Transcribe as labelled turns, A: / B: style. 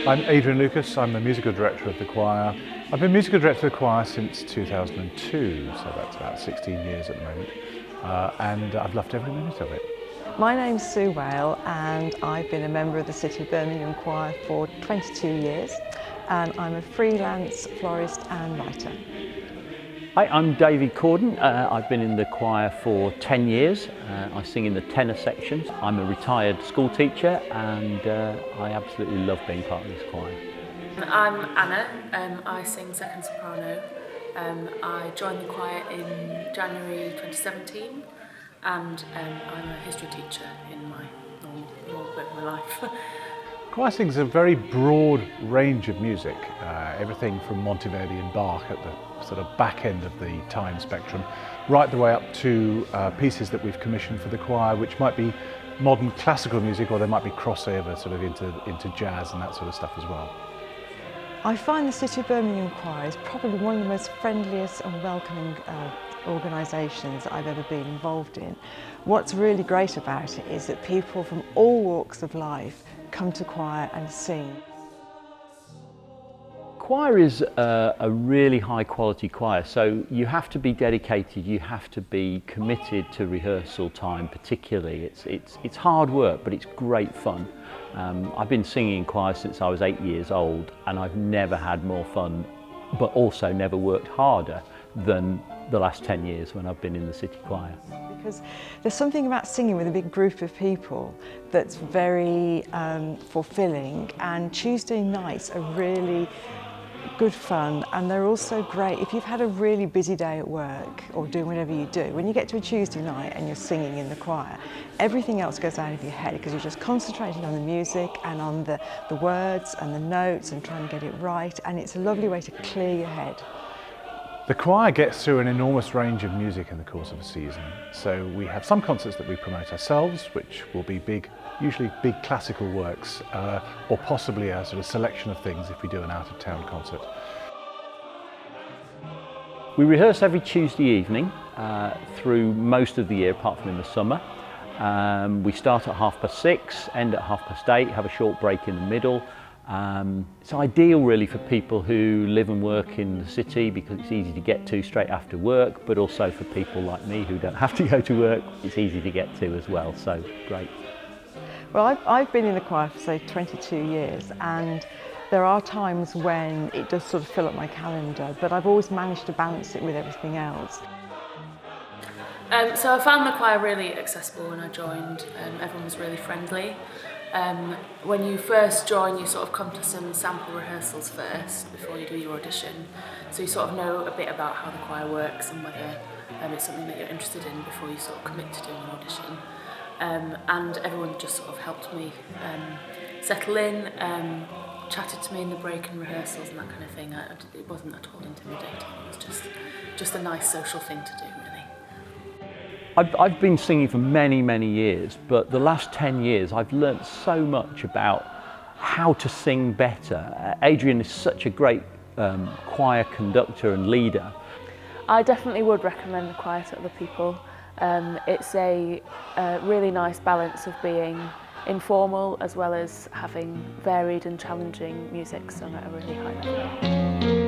A: I'm Adrian Lucas, I'm the musical director of the choir. I've been musical director of the choir since 2002, so that's about 16 years at the moment, and I've loved every minute of it.
B: My name's Sue Whale and I've been a member of the City of Birmingham choir for 22 years and I'm a freelance florist and writer.
C: Hi, I'm David Corden. I've been in the choir for 10 years. I sing in the tenor sections. I'm a retired school teacher and I absolutely love being part of this choir.
D: I'm Anna. I sing second soprano. I joined the choir in January 2017 and I'm a history teacher in my normal bit of my life.
A: Choir sings a very broad range of music, everything from Monteverdi and Bach at the sort of back end of the time spectrum, right the way up to pieces that we've commissioned for the choir, which might be modern classical music, or there might be crossover sort of into jazz and that sort of stuff as well.
B: I find the City of Birmingham choir is probably one of the most friendliest and welcoming organisations that I've ever been involved in. What's really great about it is that people from all walks of life come to choir and sing.
C: Choir is a really high quality choir, so you have to be dedicated, you have to be committed to rehearsal time particularly. It's hard work, but it's great fun. I've been singing in choir since I was 8 years old and I've never had more fun, but also never worked harder than the last 10 years when I've been in the City Choir.
B: Because there's something about singing with a big group of people that's very fulfilling, and Tuesday nights are really good fun, and they're also great if you've had a really busy day at work or doing whatever you do. When you get to a Tuesday night and you're singing in the choir, everything else goes out of your head because you're just concentrating on the music and on the words and the notes and trying to get it right, and it's a lovely way to clear your head.
A: The choir gets through an enormous range of music in the course of a season. So we have some concerts that we promote ourselves, which will be usually big classical works, or possibly a sort of selection of things if we do an out-of-town concert.
C: We rehearse every Tuesday evening through most of the year, apart from in the summer. We start at 6:30, end at 8:30, have a short break in the middle. It's ideal really for people who live and work in the city because it's easy to get to straight after work, but also for people like me who don't have to go to work, it's easy to get to as well, so great.
B: Well, I've been in the choir for say 22 years and there are times when it does sort of fill up my calendar, but I've always managed to balance it with everything else.
D: So I found the choir really accessible when I joined. Everyone was really friendly. When you first join, you sort of come to some sample rehearsals first before you do your audition, so you sort of know a bit about how the choir works and whether it's something that you're interested in before you sort of commit to doing an audition. And everyone just sort of helped me settle in, chatted to me in the break and rehearsals and that kind of thing. It wasn't at all intimidating, it was just a nice social thing to do, really.
C: I've been singing for many, many years, but the last 10 years I've learnt so much about how to sing better. Adrian is such a great choir conductor and leader.
E: I definitely would recommend the choir to other people. It's a really nice balance of being informal as well as having varied and challenging music sung at a really high level.